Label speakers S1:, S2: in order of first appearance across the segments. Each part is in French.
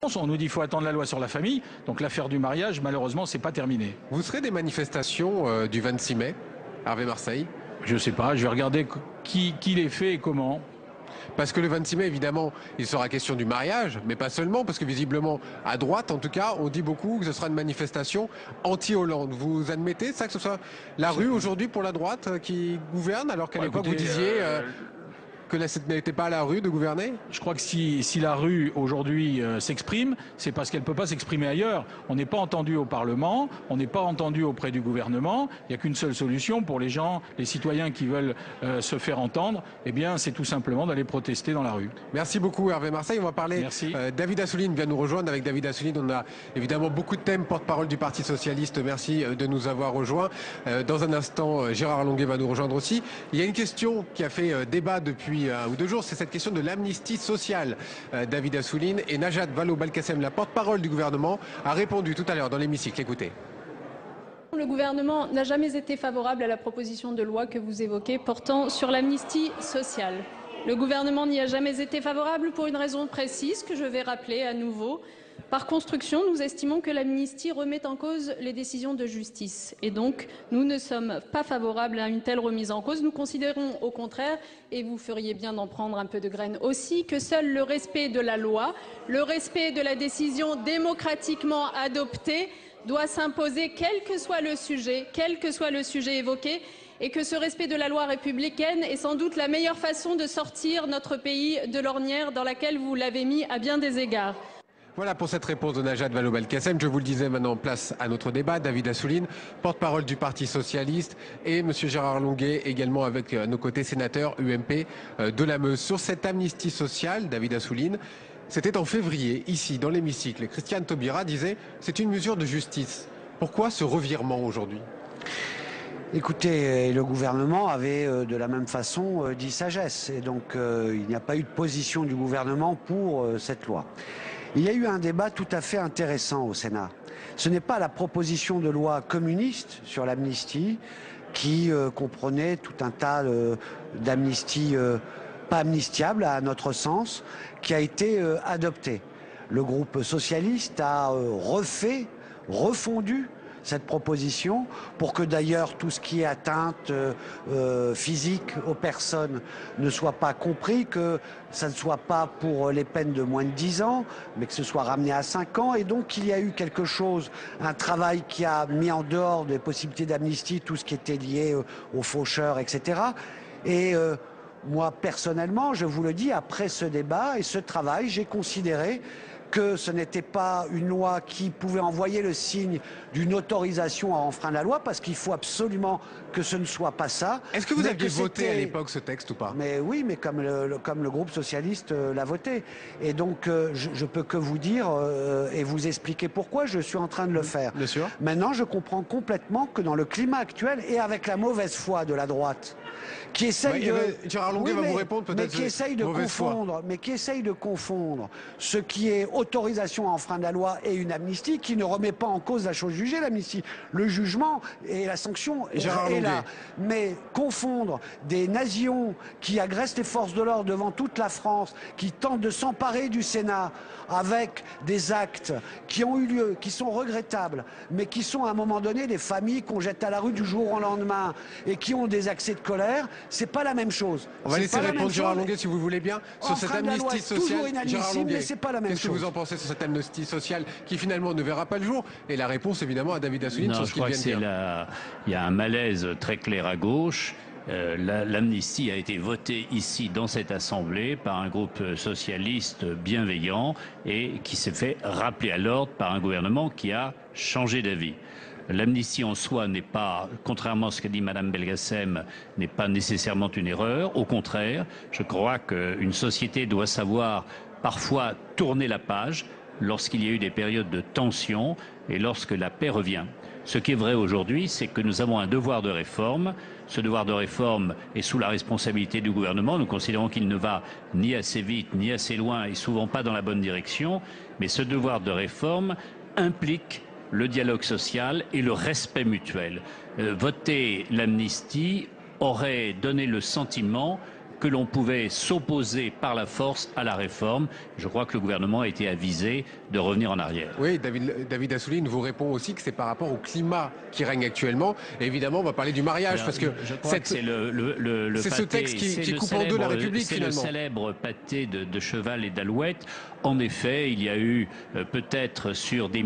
S1: On nous dit qu'il faut attendre la loi sur la famille. Donc l'affaire du mariage, malheureusement, c'est pas terminé.
S2: Vous serez des manifestations du 26 mai, Hervé Marseille?
S1: Je sais pas, je vais regarder qui les fait et comment.
S2: Parce que le 26 mai, évidemment, il sera question du mariage, mais pas seulement, parce que visiblement, à droite, en tout cas, on dit beaucoup que ce sera une manifestation anti-Hollande. Vous admettez ça, que ce soit la rue aujourd'hui pour la droite qui gouverne, alors qu'à l'époque, vous disiez que ce n'était pas à la rue de gouverner?
S1: Je crois que si la rue aujourd'hui s'exprime, c'est parce qu'elle ne peut pas s'exprimer ailleurs. On n'est pas entendu au Parlement, on n'est pas entendu auprès du gouvernement. Il n'y a qu'une seule solution pour les gens, les citoyens qui veulent se faire entendre, eh bien c'est tout simplement d'aller protester dans la rue.
S2: Merci beaucoup Hervé Marseille. On va parler. David Assouline vient nous rejoindre. Avec David Assouline, on a évidemment beaucoup de thèmes. Porte-parole du Parti Socialiste, merci de nous avoir rejoints. Dans un instant, Gérard Longuet va nous rejoindre aussi. Il y a une question qui a fait débat depuis un ou deux jours, c'est cette question de l'amnistie sociale. David Assouline et Najat Vallaud-Belkacem, la porte-parole du gouvernement, a répondu tout à l'heure dans l'hémicycle. Écoutez.
S3: Le gouvernement n'a jamais été favorable à la proposition de loi que vous évoquez portant sur l'amnistie sociale. Le gouvernement n'y a jamais été favorable pour une raison précise que je vais rappeler à nouveau. Par construction, nous estimons que l'amnistie remet en cause les décisions de justice. Et donc, nous ne sommes pas favorables à une telle remise en cause. Nous considérons au contraire, et vous feriez bien d'en prendre un peu de graines aussi, que seul le respect de la loi, le respect de la décision démocratiquement adoptée doit s'imposer quel que soit le sujet évoqué, et que ce respect de la loi républicaine est sans doute la meilleure façon de sortir notre pays de l'ornière dans laquelle vous l'avez mis à bien des égards.
S2: Voilà pour cette réponse de Najat Vallaud-Belkacem. Je vous le disais, maintenant place à notre débat. David Assouline, porte-parole du Parti Socialiste, et Monsieur Gérard Longuet, également avec nos côtés, sénateur UMP de la Meuse. Sur cette amnistie sociale, David Assouline, c'était en février, ici, dans l'hémicycle. Christiane Taubira disait « c'est une mesure de justice ». Pourquoi ce revirement aujourd'hui ?
S4: Écoutez, le gouvernement avait de la même façon dit sagesse. Et donc, il n'y a pas eu de position du gouvernement pour cette loi. Il y a eu un débat tout à fait intéressant au Sénat. Ce n'est pas la proposition de loi communiste sur l'amnistie qui comprenait tout un tas d'amnisties pas amnistiables à notre sens, qui a été adoptée. Le groupe socialiste a refondu cette proposition pour que d'ailleurs tout ce qui est atteinte physique aux personnes ne soit pas compris, que ça ne soit pas pour les peines de moins de 10 ans, mais que ce soit ramené à 5 ans. Et donc il y a eu quelque chose, un travail qui a mis en dehors des possibilités d'amnistie tout ce qui était lié aux faucheurs, etc. Et moi personnellement, je vous le dis, après ce débat et ce travail, j'ai considéré que ce n'était pas une loi qui pouvait envoyer le signe d'une autorisation à enfreindre la loi, parce qu'il faut absolument que ce ne soit pas ça.
S2: Est-ce que vous aviez voté à l'époque ce texte ou pas?
S4: Mais oui, mais comme le groupe socialiste l'a voté. Et donc, je peux que vous dire et vous expliquer pourquoi je suis en train de le faire.
S2: Bien sûr.
S4: Maintenant, je comprends complètement que dans le climat actuel et avec la mauvaise foi de la droite, qui essaye
S2: Gérard Longuet va vous répondre peut-être.
S4: Mais qui essaye de confondre ce qui est autorisation à enfreindre la loi et une amnistie qui ne remet pas en cause la chose jugée, l'amnistie. Le jugement et la sanction est là. Mais confondre des nations qui agressent les forces de l'ordre devant toute la France, qui tentent de s'emparer du Sénat avec des actes qui ont eu lieu, qui sont regrettables, mais qui sont à un moment donné des familles qu'on jette à la rue du jour au lendemain et qui ont des accès de colère, c'est pas la même chose.
S2: On va laisser répondre Gérard Longuet, si vous voulez bien, sur cette amnistie sociale.
S4: Gérard Longuet, c'est pas la même chose.
S2: Qu'est-ce que vous en pensez sur cette amnistie sociale qui finalement ne verra pas le jour? Et la réponse évidemment à David Assouline sur ce qu'il vient de dire.
S5: Il y a un malaise très clair à gauche. L'amnistie a été votée ici dans cette assemblée par un groupe socialiste bienveillant et qui s'est fait rappeler à l'ordre par un gouvernement qui a changé d'avis. L'amnistie en soi n'est pas, contrairement à ce qu'a dit Madame Belkacem, n'est pas nécessairement une erreur. Au contraire, je crois qu'une société doit savoir parfois tourner la page lorsqu'il y a eu des périodes de tension et lorsque la paix revient. Ce qui est vrai aujourd'hui, c'est que nous avons un devoir de réforme. Ce devoir de réforme est sous la responsabilité du gouvernement. Nous considérons qu'il ne va ni assez vite, ni assez loin et souvent pas dans la bonne direction. Mais ce devoir de réforme implique le dialogue social et le respect mutuel. Voter l'amnistie aurait donné le sentiment que l'on pouvait s'opposer par la force à la réforme. Je crois que le gouvernement a été avisé de revenir en arrière.
S2: Oui, David Assouline vous répond aussi que c'est par rapport au climat qui règne actuellement. Et évidemment, on va parler du mariage.
S5: Alors,
S2: parce que
S5: c'est
S2: ce texte qui coupe en deux la République, finalement.
S5: C'est le célèbre pâté de cheval et d'alouette. En effet, il y a eu peut-être sur des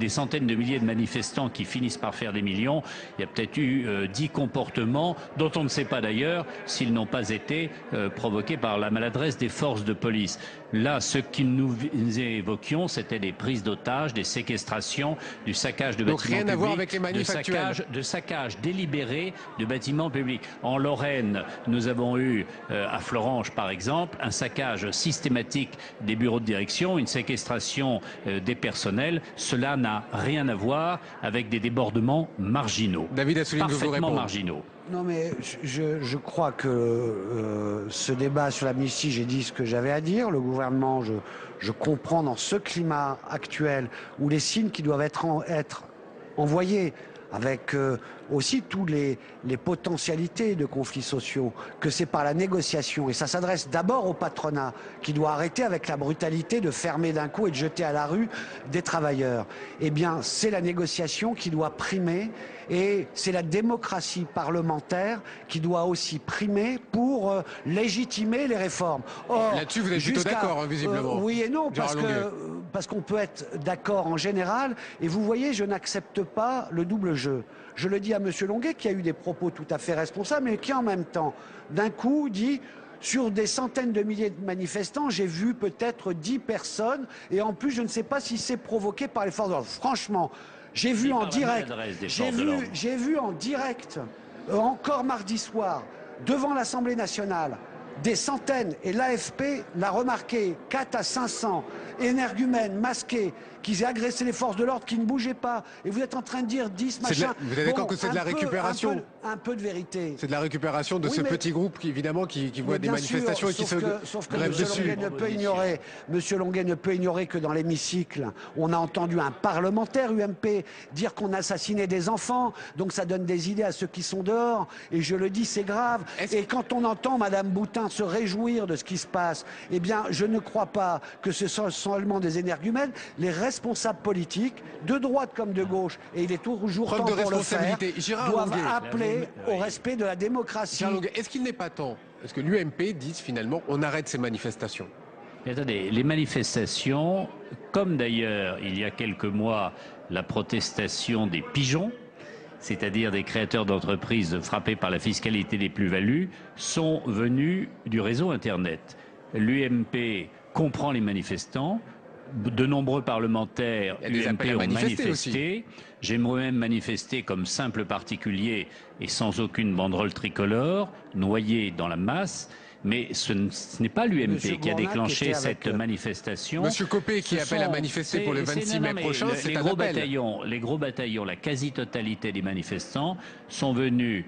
S5: centaines de milliers de manifestants qui finissent par faire des millions, il y a peut-être eu 10 comportements dont on ne sait pas d'ailleurs s'ils n'ont pas été provoqués par la maladresse des forces de police. Là, ce que nous évoquions, c'était des prises d'otages, des séquestrations, du saccage de bâtiments publics. Donc rien à voir avec les manifs actuels. De saccage délibéré de bâtiments publics. En Lorraine, nous avons eu, à Florange par exemple, un saccage systématique des bureaux de direction, une séquestration des personnels. Cela n'a rien à voir avec des débordements marginaux.
S2: David Assouline,
S5: parfaitement marginaux.
S4: Non mais je crois que ce débat sur l'amnistie, j'ai dit ce que j'avais à dire. Le gouvernement, je comprends dans ce climat actuel où les signes qui doivent être envoyés avec aussi toutes les potentialités de conflits sociaux, que c'est par la négociation. Et ça s'adresse d'abord au patronat, qui doit arrêter avec la brutalité de fermer d'un coup et de jeter à la rue des travailleurs. Eh bien, c'est la négociation qui doit primer, et c'est la démocratie parlementaire qui doit aussi primer pour légitimer les réformes.
S2: Là-dessus, vous êtes plutôt d'accord, visiblement.
S4: Oui et non, parce qu'on peut être d'accord en général. Et vous voyez, je n'accepte pas le double jeu. Je le dis à M. Longuet, qui a eu des propos tout à fait responsables, mais qui en même temps, d'un coup, dit... Sur des centaines de milliers de manifestants, j'ai vu peut-être 10 personnes, et en plus, je ne sais pas si c'est provoqué par les forces de l'ordre. Franchement, j'ai vu en direct, encore mardi soir, devant l'Assemblée nationale, des centaines, et l'AFP l'a remarqué, 4 à 500 énergumènes masqués qui agressaient les forces de l'ordre, qui ne bougeaient pas. Et vous êtes en train de dire 10 machin.
S2: Vous êtes d'accord que c'est de la récupération?
S4: Un peu de vérité.
S2: C'est de la récupération de ce petit groupe qui, évidemment, qui voit des manifestations et qui se grèvent dessus.
S4: Monsieur Longuet ne peut ignorer que dans l'hémicycle, on a entendu un parlementaire UMP dire qu'on assassinait des enfants. Donc ça donne des idées à ceux qui sont dehors. Et je le dis, c'est grave. Et quand on entend Madame Boutin se réjouir de ce qui se passe, eh bien, je ne crois pas que ce sont seulement des énergumènes. Les responsables politiques, de droite comme de gauche, et il est toujours temps pour le faire, doivent appeler au respect de la démocratie.
S2: Est-ce qu'il n'est pas temps? Est-ce que l'UMP dit finalement on arrête ces manifestations?
S5: Mais attendez, les manifestations, comme d'ailleurs il y a quelques mois la protestation des pigeons, c'est-à-dire des créateurs d'entreprises frappés par la fiscalité des plus-values, sont venus du réseau Internet. L'UMP comprend les manifestants. De nombreux parlementaires UMP ont manifesté. J'ai moi-même manifesté comme simple particulier et sans aucune banderole tricolore, noyé dans la masse. Mais ce n'est pas l'UMP qui a déclenché cette manifestation.
S2: Monsieur Copé qui appelle à manifester pour le 26 mai prochain, c'est un appel.
S5: Les gros bataillons, la quasi-totalité des manifestants sont venus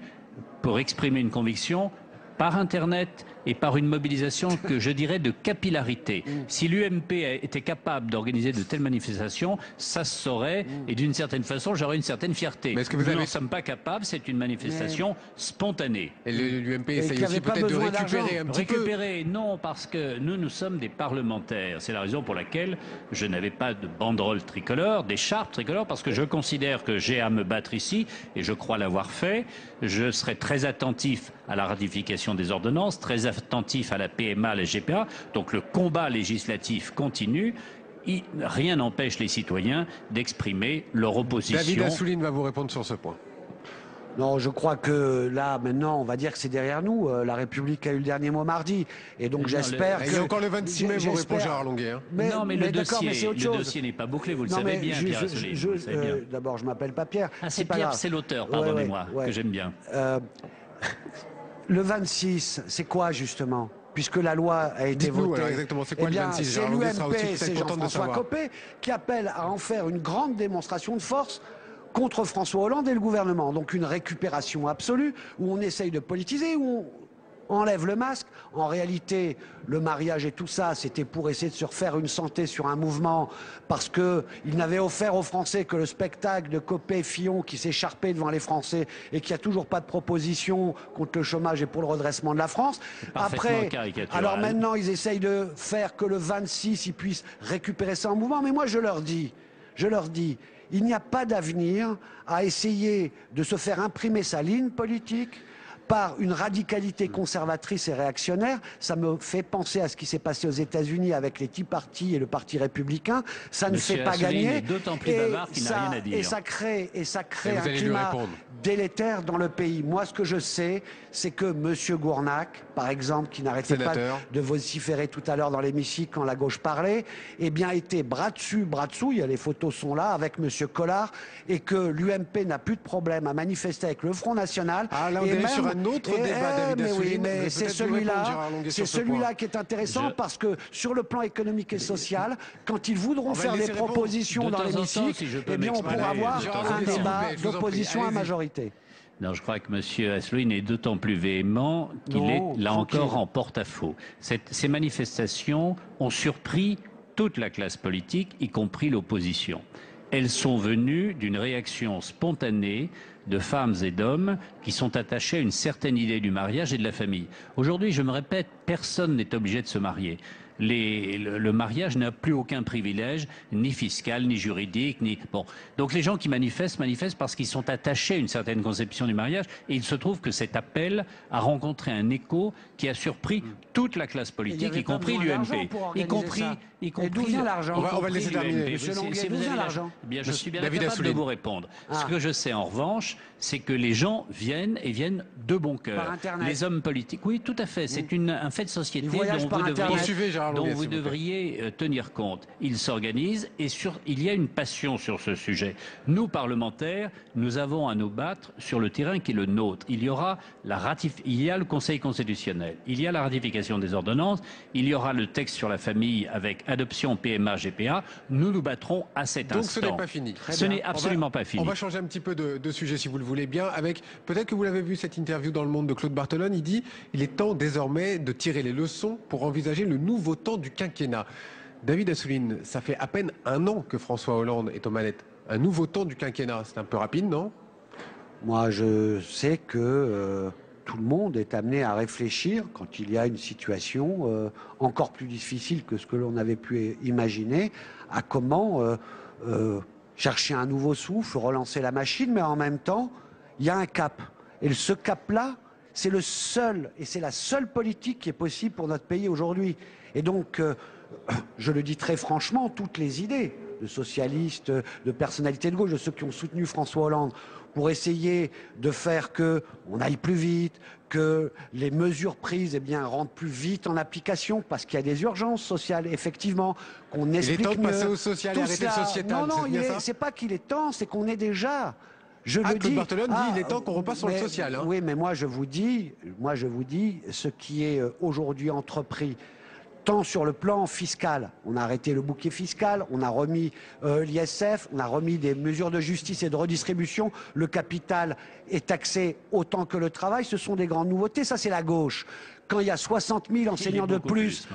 S5: pour exprimer une conviction par Internet et par une mobilisation que je dirais de capillarité. Si l'UMP était capable d'organiser de telles manifestations, ça se saurait et d'une certaine façon, j'aurais une certaine fierté.
S2: Mais
S5: nous n'en sommes pas capables, c'est une manifestation spontanée.
S2: Et l'UMP essaye aussi peut-être de récupérer un petit peu.
S5: Récupérer, non, parce que nous sommes des parlementaires. C'est la raison pour laquelle je n'avais pas de banderole tricolore, d'écharpe tricolore, parce que je considère que j'ai à me battre ici, et je crois l'avoir fait. Je serai très attentif à la ratification des ordonnances, très attentif à la PMA, à la GPA. Donc le combat législatif continue. Rien n'empêche les citoyens d'exprimer leur opposition.
S2: David Assouline va vous répondre sur ce point.
S4: Non, je crois que là, maintenant, on va dire que c'est derrière nous. La République a eu le dernier mot mardi. Et donc j'espère que...
S2: Et encore le 26 mai, vous répond Gérard Longuet. Hein.
S5: Non, mais le dossier n'est pas bouclé, vous le savez bien, Pierre Assouline.
S4: D'abord, je ne m'appelle pas Pierre.
S5: Ah, c'est Pierre, c'est l'auteur, pardonnez-moi, que j'aime bien.
S4: Le 26, c'est quoi justement? Puisque la loi a été votée.
S2: Alors exactement, c'est quoi le 26?
S4: C'est l'UMP, c'est Jean-François Copé qui appelle à en faire une grande démonstration de force contre François Hollande et le gouvernement. Donc une récupération absolue où on essaye de politiser, où enlève le masque. En réalité, le mariage et tout ça, c'était pour essayer de se refaire une santé sur un mouvement, parce qu'il n'avait offert aux Français que le spectacle de Copé-Fillon qui s'écharpait devant les Français et qui a toujours pas de proposition contre le chômage et pour le redressement de la France. Après, alors maintenant, ils essayent de faire que le 26, ils puissent récupérer ça en mouvement. Mais moi, je leur dis, il n'y a pas d'avenir à essayer de se faire imprimer sa ligne politique par une radicalité conservatrice et réactionnaire. Ça me fait penser à ce qui s'est passé aux États-Unis avec les Tea Party et le Parti républicain. Ça ne fait pas gagner.
S5: D'autant plus bavard qu'il n'a rien à dire.
S4: Et ça crée un climat délétère dans le pays. Moi, ce que je sais, c'est que M. Gournac, par exemple, qui n'arrêtait pas de vociférer tout à l'heure dans l'hémicycle quand la gauche parlait, eh bien, était bras dessus, bras dessous, il y a les photos sont là, avec M. Collard, et que l'UMP n'a plus de problème à manifester avec le Front National.
S2: Ah, là, on est sur un autre débat, David Assouline.
S4: Mais c'est celui-là qui est intéressant parce que sur le plan économique et social, quand ils voudront faire des propositions dans l'hémicycle, eh bien, on pourra avoir un débat d'opposition à majorité.
S5: Non, je crois que M. Assouline est d'autant plus véhément qu'il est, là encore, en porte-à-faux. Ces manifestations ont surpris toute la classe politique, y compris l'opposition. Elles sont venues d'une réaction spontanée de femmes et d'hommes qui sont attachés à une certaine idée du mariage et de la famille. Aujourd'hui, je me répète, personne n'est obligé de se marier. Le mariage n'a plus aucun privilège, ni fiscal, ni juridique, ni... Bon. Donc les gens qui manifestent parce qu'ils sont attachés à une certaine conception du mariage, et il se trouve que cet appel a rencontré un écho qui a surpris toute la classe politique, y compris l'UMP.
S4: D'où vient l'argent?
S2: On va le laisser terminer.
S4: D'où vient l'argent?
S5: Bien, je suis bien capable de vous répondre. Ce que je sais en revanche, c'est que les gens viennent de bon cœur. Les hommes politiques, oui, tout à fait. C'est un fait de société dont vous devriez tenir compte. Ils s'organisent et il y a une passion sur ce sujet. Nous, parlementaires, nous avons à nous battre sur le terrain qui est le nôtre. Il y a le Conseil constitutionnel, il y a la ratification des ordonnances, il y aura le texte sur la famille avec adoption PMA, GPA. Nous nous battrons à cet instant.
S2: Donc ce n'est pas fini.
S5: Ce n'est absolument pas fini.
S2: On va changer un petit peu de sujet si vous le voulez bien. Peut-être que vous l'avez vu cette interview dans Le Monde de Claude Barthelone. Il dit il est temps désormais de tirer les leçons pour envisager le nouveau temps du quinquennat. David Assouline, ça fait à peine un an que François Hollande est aux manettes. Un nouveau temps du quinquennat, c'est un peu rapide, non?
S4: Moi, je sais que tout le monde est amené à réfléchir quand il y a une situation encore plus difficile que ce que l'on avait pu imaginer, à comment chercher un nouveau souffle, relancer la machine, mais en même temps, il y a un cap. Et ce cap-là, c'est le seul, et c'est la seule politique qui est possible pour notre pays aujourd'hui. Et donc, je le dis très franchement, toutes les idées de socialistes, de personnalités de gauche, de ceux qui ont soutenu François Hollande, pour essayer de faire qu'on aille plus vite, que les mesures prises rentrent plus vite en application, parce qu'il y a des urgences sociales, effectivement, qu'on explique mieux.
S2: Il est temps de passer au social et arrêter le sociétal.
S4: Non, c'est pas qu'il est temps, c'est qu'on est déjà...
S2: Claude Barthelone dit il est temps qu'on repasse sur le social. Hein.
S4: Oui, mais moi je vous dis, ce qui est aujourd'hui entrepris, tant sur le plan fiscal, on a arrêté le bouquet fiscal, on a remis l'ISF, on a remis des mesures de justice et de redistribution, le capital est taxé autant que le travail, ce sont des grandes nouveautés, ça c'est la gauche. Quand il y a 60 000 enseignants de plus,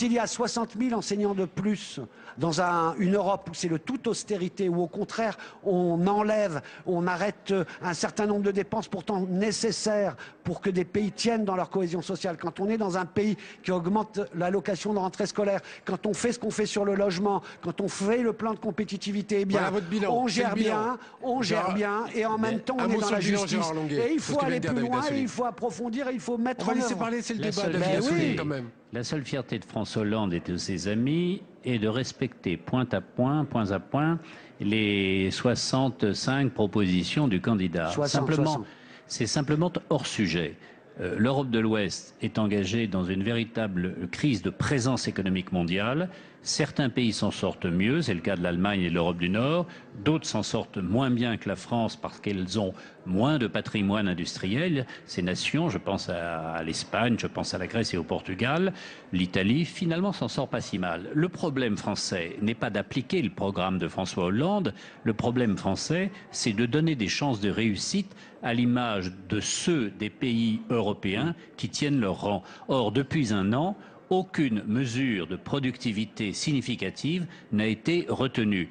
S4: il y a 60 000 enseignants de plus dans une Europe où c'est le tout austérité, où au contraire on enlève, on arrête un certain nombre de dépenses pourtant nécessaires pour que des pays tiennent dans leur cohésion sociale, quand on est dans un pays qui augmente l'allocation de rentrée scolaire, quand on fait ce qu'on fait sur le logement, quand on fait le plan de compétitivité, eh bien,
S2: voilà votre bilan.
S4: on gère bien, et en même temps on est dans la justice. Et il faut aller plus loin, et il faut approfondir, et il faut mettre en œuvre.
S2: On va laisser parler, c'est le débat, David Assouline, quand même.
S5: La seule fierté de François Hollande et de ses amis est de respecter point à point, les 65 propositions du candidat. C'est simplement hors sujet. L'Europe de l'Ouest est engagée dans une véritable crise de présence économique mondiale. Certains pays s'en sortent mieux, c'est le cas de l'Allemagne et de l'Europe du Nord. D'autres s'en sortent moins bien que la France parce qu'elles ont moins de patrimoine industriel. Ces nations, je pense à l'Espagne, je pense à la Grèce et au Portugal. L'Italie, finalement, s'en sort pas si mal. Le problème français n'est pas d'appliquer le programme de François Hollande. Le problème français, c'est de donner des chances de réussite à l'image de ceux des pays européens qui tiennent leur rang. Or, depuis un an, aucune mesure de productivité significative n'a été retenue.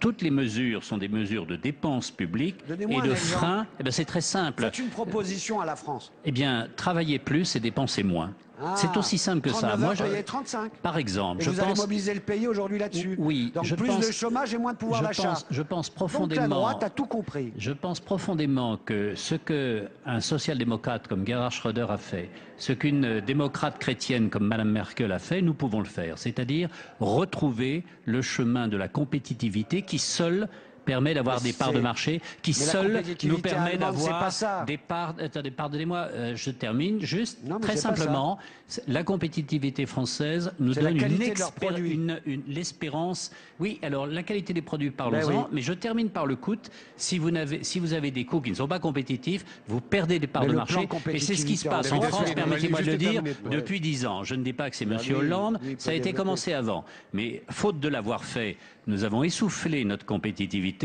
S5: Toutes les mesures sont des mesures de dépenses publiques et de freins. Eh bien, c'est très simple.
S4: C'est une proposition à la France.
S5: Eh bien, travailler plus et dépenser moins. C'est aussi simple que ça.
S4: Moi, je 35.
S5: Par exemple,
S4: et vous allez mobiliser le pays aujourd'hui là-dessus.
S5: Oui,
S4: donc plus de chômage et moins de pouvoir d'achat.
S5: Je pense profondément.
S4: Donc la droite a tout compris.
S5: Je pense profondément que ce qu'un social-démocrate comme Gerhard Schröder a fait, ce qu'une démocrate chrétienne comme Madame Merkel a fait, nous pouvons le faire. C'est-à-dire retrouver le chemin de la compétitivité qui seul permet d'avoir des parts de marché, qui seul nous permet d'avoir des parts... Attendez, pardonnez-moi, je termine juste. Non, très simplement, la compétitivité française nous donne l'espérance. Oui, alors la qualité des produits, parlons-en, mais je termine par le coût. Si vous avez des coûts qui ne sont pas compétitifs, vous perdez des parts de marché. Et c'est ce qui se passe en France, permettez-moi de le dire, depuis 10 ans. Je ne dis pas que c'est M. Hollande, ça a été commencé avant. Mais faute de l'avoir fait, nous avons essoufflé notre compétitivité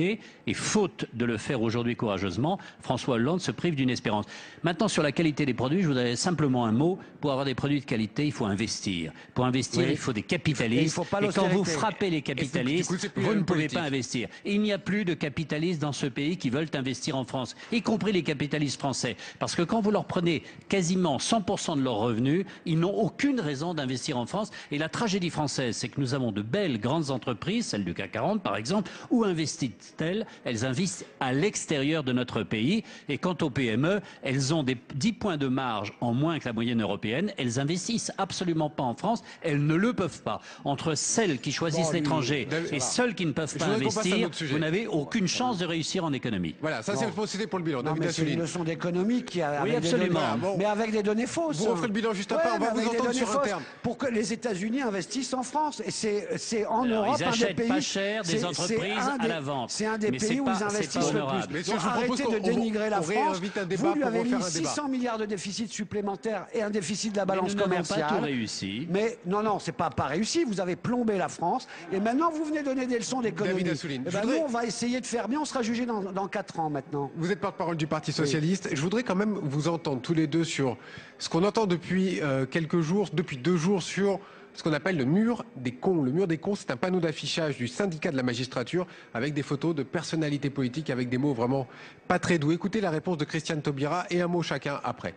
S5: et faute de le faire aujourd'hui courageusement, François Hollande se prive d'une espérance. Maintenant, sur la qualité des produits, je voudrais simplement un mot. Pour avoir des produits de qualité, il faut investir. Pour investir, il faut des capitalistes. Et quand vous frappez les capitalistes, vous ne pouvez pas investir. Et il n'y a plus de capitalistes dans ce pays qui veulent investir en France, y compris les capitalistes français. Parce que quand vous leur prenez quasiment 100% de leurs revenus, ils n'ont aucune raison d'investir en France. Et la tragédie française, c'est que nous avons de belles grandes entreprises, celles du CAC 40 par exemple, où investissent-elles? Elles investissent à l'extérieur de notre pays. Et quant aux PME, elles ont des 10 points de marge en moins que la moyenne européenne. Elles investissent absolument pas en France. Elles ne le peuvent pas. Entre celles qui choisissent l'étranger et celles qui ne peuvent pas investir, vous n'avez aucune chance de réussir en économie.
S2: Voilà, ça c'est pour le bilan.
S4: C'est une leçon d'économie qui a...
S5: Oui, absolument.
S4: Mais avec des données fausses.
S2: Vous referez le bilan juste après, on va vous entendre sur un terme.
S4: Pour que les États-Unis investissent en France. Et c'est en Europe
S5: un des pays... Ils achètent pas cher des entreprises à la vente.
S4: C'est un des pays où ils investissent le plus. Arrêtez de dénigrer la France. Vous lui avez mis 600 milliards de déficit supplémentaire et un déficit de la balance commerciale.
S5: Nous n'avons pas tout réussi.
S4: Mais non, c'est pas réussi. Vous avez plombé la France. Et maintenant, vous venez donner des leçons d'économie. Nous, on va essayer de faire bien. On sera jugé dans 4 ans maintenant.
S2: Vous êtes porte-parole du Parti Socialiste. Je voudrais quand même vous entendre tous les deux sur ce qu'on entend depuis quelques jours, depuis 2 jours sur ce qu'on appelle le mur des cons. Le mur des cons, c'est un panneau d'affichage du syndicat de la magistrature avec des photos de personnalités politiques avec des mots vraiment pas très doux. Écoutez la réponse de Christiane Taubira et un mot chacun après.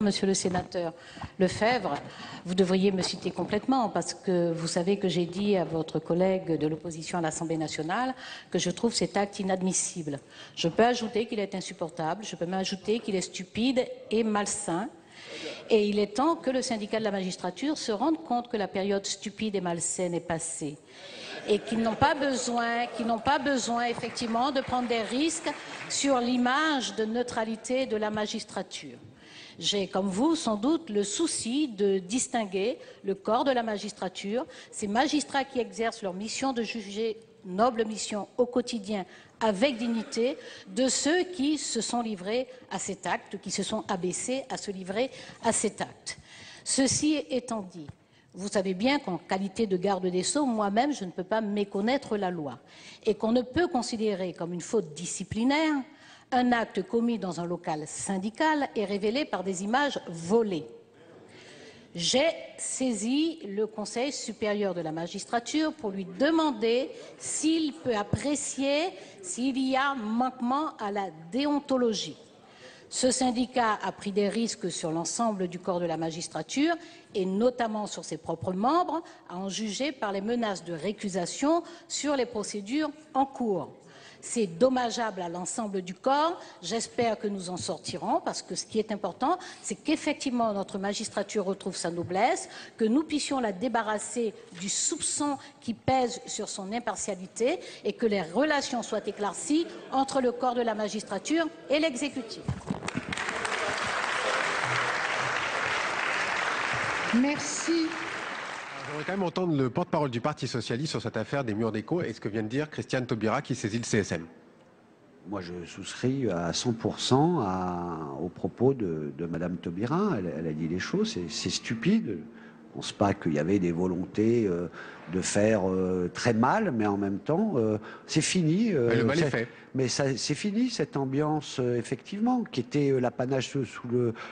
S6: Monsieur le sénateur Lefebvre, vous devriez me citer complètement parce que vous savez que j'ai dit à votre collègue de l'opposition à l'Assemblée nationale que je trouve cet acte inadmissible. Je peux ajouter qu'il est insupportable, je peux même ajouter qu'il est stupide et malsain. Et il est temps que le syndicat de la magistrature se rende compte que la période stupide et malsaine est passée et qu'ils n'ont pas besoin effectivement de prendre des risques sur l'image de neutralité de la magistrature. J'ai, comme vous, sans doute, le souci de distinguer le corps de la magistrature, ces magistrats qui exercent leur mission de juger, noble mission au quotidien, avec dignité, de ceux qui se sont livrés à cet acte, qui se sont abaissés à se livrer à cet acte. Ceci étant dit, vous savez bien qu'en qualité de garde des Sceaux, moi-même, je ne peux pas méconnaître la loi et qu'on ne peut considérer comme une faute disciplinaire un acte commis dans un local syndical et révélé par des images volées. J'ai saisi le Conseil supérieur de la magistrature pour lui demander s'il peut apprécier s'il y a manquement à la déontologie. Ce syndicat a pris des risques sur l'ensemble du corps de la magistrature et notamment sur ses propres membres, à en juger par les menaces de récusation sur les procédures en cours. C'est dommageable à l'ensemble du corps. J'espère que nous en sortirons parce que ce qui est important, c'est qu'effectivement notre magistrature retrouve sa noblesse, que nous puissions la débarrasser du soupçon qui pèse sur son impartialité et que les relations soient éclaircies entre le corps de la magistrature et l'exécutif.
S7: Merci.
S2: j'aimerais quand même entendre le porte-parole du Parti socialiste sur cette affaire des murs d'écho et ce que vient de dire Christiane Taubira qui saisit le CSM.
S4: Moi, je souscris à 100% aux propos de Madame Taubira. Elle a dit les choses, c'est stupide. Je ne pense pas qu'il y avait des volontés de faire très mal, mais en même temps, c'est fini.
S2: Le mal est fait.
S4: Mais c'est fini, cette ambiance, effectivement, qui était l'apanage sous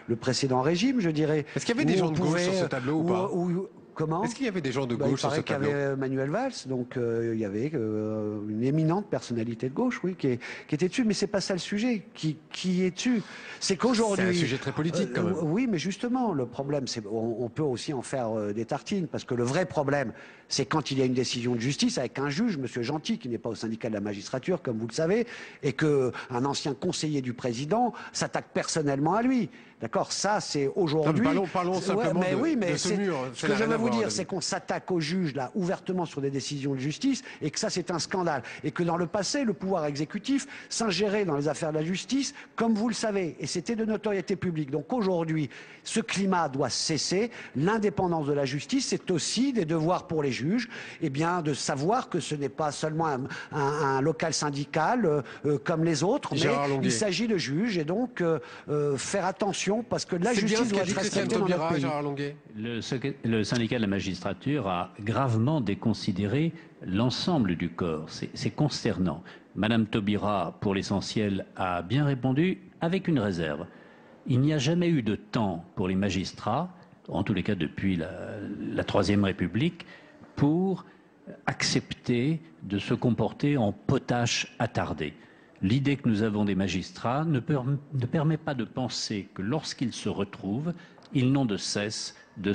S4: le précédent régime, je dirais.
S2: Est-ce qu'il y avait des gens de gauche sur ce tableau ou pas?
S4: Comment?
S2: Est-ce qu'il y avait des gens de gauche sur ce tableau?
S4: Il paraît qu'il y avait Manuel Valls, donc il y avait une éminente personnalité de gauche, oui, qui était dessus. Mais c'est pas ça le sujet. Qui est dessus? C'est qu'aujourd'hui.
S2: C'est un sujet très politique, quand même.
S4: Oui, mais justement, le problème, c'est on peut aussi en faire des tartines, parce que le vrai problème, c'est quand il y a une décision de justice avec un juge, Monsieur Gentil, qui n'est pas au syndicat de la magistrature, comme vous le savez, et que un ancien conseiller du président s'attaque personnellement à lui. D'accord, ça c'est aujourd'hui.
S2: Parlons simplement de ce mur.
S4: Ce que je veux vous dire, c'est qu'on s'attaque aux juges là ouvertement sur des décisions de justice, et que ça c'est un scandale, et que dans le passé, le pouvoir exécutif s'ingérait dans les affaires de la justice, comme vous le savez, et c'était de notoriété publique. Donc aujourd'hui, ce climat doit cesser. L'indépendance de la justice, c'est aussi des devoirs pour les juges, et bien de savoir que ce n'est pas seulement un local syndical comme les autres, mais il s'agit de juges, et donc faire attention. Parce que la justice doit être respectée dans notre pays.
S5: Le syndicat de la magistrature a gravement déconsidéré l'ensemble du corps. C'est consternant. Madame Taubira, pour l'essentiel, a bien répondu avec une réserve. Il n'y a jamais eu de temps pour les magistrats, en tous les cas depuis la Troisième République, pour accepter de se comporter en potache attardé. L'idée que nous avons des magistrats ne permet pas de penser que lorsqu'ils se retrouvent, ils n'ont de cesse de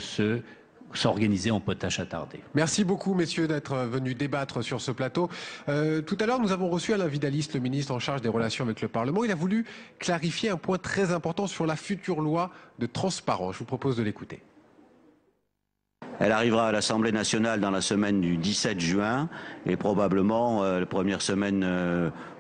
S5: s'organiser en potache attardé.
S2: Merci beaucoup, messieurs, d'être venus débattre sur ce plateau. Tout à l'heure, nous avons reçu Alain Vidaliste, le ministre en charge des relations avec le Parlement. Il a voulu clarifier un point très important sur la future loi de transparence. Je vous propose de l'écouter.
S7: Elle arrivera à l'Assemblée nationale dans la semaine du 17 juin et probablement la première semaine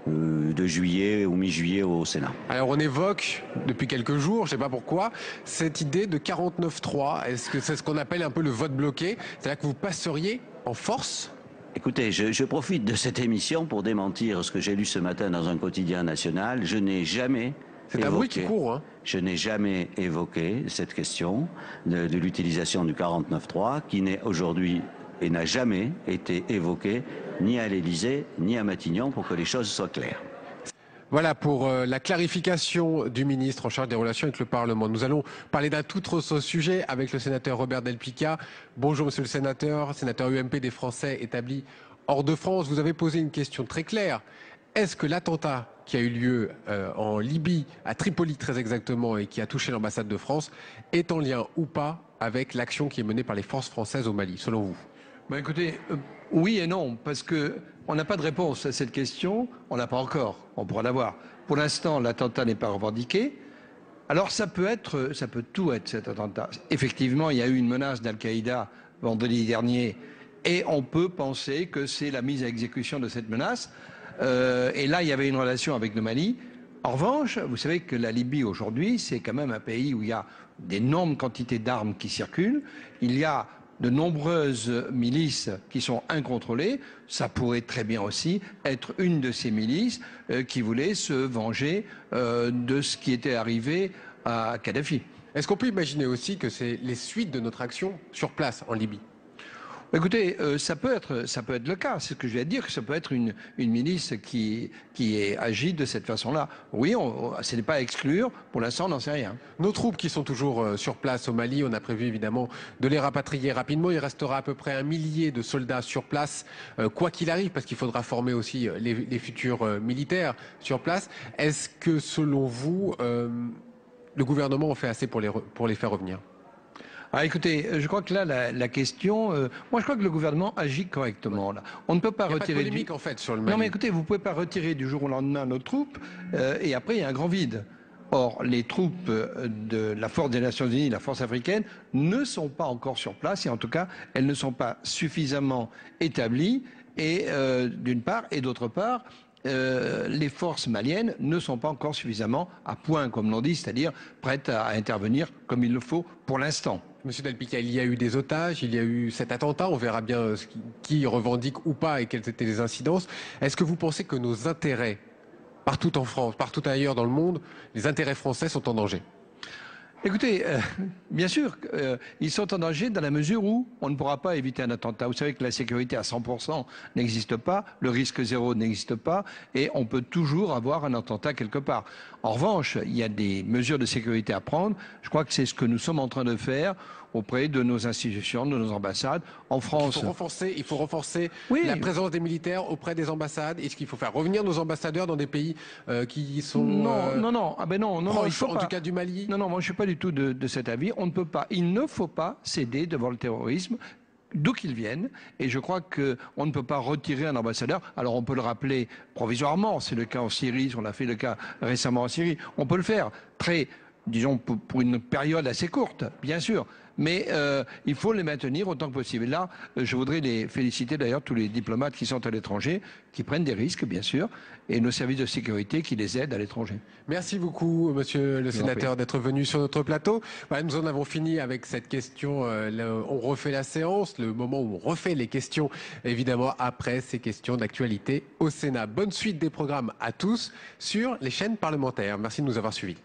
S7: de juillet ou mi-juillet au Sénat.
S2: Alors on évoque depuis quelques jours, je ne sais pas pourquoi, cette idée de 49.3. Est-ce que c'est ce qu'on appelle un peu le vote bloqué? C'est-à-dire que vous passeriez en force?
S7: Écoutez, je profite de cette émission pour démentir ce que j'ai lu ce matin dans un quotidien national. Je n'ai jamais...
S2: C'est un bruit qui court, hein.
S7: Je n'ai jamais évoqué cette question de l'utilisation du 49.3 qui n'est aujourd'hui et n'a jamais été évoquée ni à l'Élysée ni à Matignon pour que les choses soient claires.
S2: Voilà pour la clarification du ministre en charge des relations avec le Parlement. Nous allons parler d'un tout autre sujet avec le sénateur Robert Del Picchia. Bonjour monsieur le sénateur UMP des Français établis hors de France. Vous avez posé une question très claire. Est-ce que l'attentat qui a eu lieu en Libye, à Tripoli très exactement, et qui a touché l'ambassade de France, est en lien ou pas avec l'action qui est menée par les forces françaises au Mali, selon vous?
S8: Ben écoutez, oui et non, parce qu'on n'a pas de réponse à cette question, on n'a pas encore, on pourra l'avoir. Pour l'instant, l'attentat n'est pas revendiqué. Alors ça peut tout être cet attentat. Effectivement, il y a eu une menace d'Al-Qaïda vendredi dernier, et on peut penser que c'est la mise à exécution de cette menace. Et là, il y avait une relation avec le Mali. En revanche, vous savez que la Libye aujourd'hui, c'est quand même un pays où il y a d'énormes quantités d'armes qui circulent. Il y a de nombreuses milices qui sont incontrôlées. Ça pourrait très bien aussi être une de ces milices qui voulait se venger de ce qui était arrivé à Kadhafi.
S2: Est-ce qu'on peut imaginer aussi que c'est les suites de notre action sur place en Libye?
S8: Écoutez, ça peut être le cas. C'est ce que je vais dire, que ça peut être une milice qui agit de cette façon-là. Oui, ce n'est pas à exclure. Pour l'instant, on n'en sait rien.
S2: Nos troupes qui sont toujours sur place au Mali, on a prévu évidemment de les rapatrier rapidement. Il restera à peu près 1 millier de soldats sur place, quoi qu'il arrive, parce qu'il faudra former aussi les futurs militaires sur place. Est-ce que, selon vous, le gouvernement en fait assez pour les faire revenir?
S8: Ah, écoutez, je crois que là, la question... moi, je crois que le gouvernement agit correctement. Là. On ne peut pas retirer...
S2: Pas de polémique, en fait, sur le Mali.
S8: Non, mais écoutez, vous ne pouvez pas retirer du jour au lendemain nos troupes, et après, il y a un grand vide. Or, les troupes de la force des Nations Unies, la force africaine, ne sont pas encore sur place, et en tout cas, elles ne sont pas suffisamment établies, et d'une part, et d'autre part, les forces maliennes ne sont pas encore suffisamment à point, comme l'on dit, c'est-à-dire prêtes à intervenir comme il le faut pour l'instant.
S2: Monsieur Del Picchia, il y a eu des otages, il y a eu cet attentat, on verra bien qui revendique ou pas et quelles étaient les incidences. Est-ce que vous pensez que nos intérêts, partout en France, partout ailleurs dans le monde, les intérêts français sont en danger?
S8: Écoutez, bien sûr, ils sont en danger dans la mesure où on ne pourra pas éviter un attentat. Vous savez que la sécurité à 100% n'existe pas, le risque zéro n'existe pas, et on peut toujours avoir un attentat quelque part. En revanche, il y a des mesures de sécurité à prendre. Je crois que c'est ce que nous sommes en train de faire auprès de nos institutions, de nos ambassades. En France,
S2: il faut renforcer
S8: oui,
S2: la présence des militaires auprès des ambassades. Est-ce qu'il faut faire revenir nos ambassadeurs dans des pays qui sont
S8: non, il faut
S2: en tout cas du Mali?
S8: Non, moi je suis pas du tout de cet avis. On ne peut pas, il ne faut pas céder devant le terrorisme, d'où qu'il vienne, et je crois qu'on ne peut pas retirer un ambassadeur. Alors on peut le rappeler provisoirement, c'est le cas en Syrie, on a fait le cas récemment en Syrie, on peut le faire disons pour une période assez courte, bien sûr, mais il faut les maintenir autant que possible. Et là, je voudrais les féliciter d'ailleurs, tous les diplomates qui sont à l'étranger, qui prennent des risques, bien sûr, et nos services de sécurité qui les aident à l'étranger.
S2: Merci beaucoup, monsieur le sénateur, d'être venu sur notre plateau. Voilà, nous en avons fini avec cette question. On refait la séance, le moment où on refait les questions, évidemment, après ces questions d'actualité au Sénat. Bonne suite des programmes à tous sur les chaînes parlementaires. Merci de nous avoir suivis.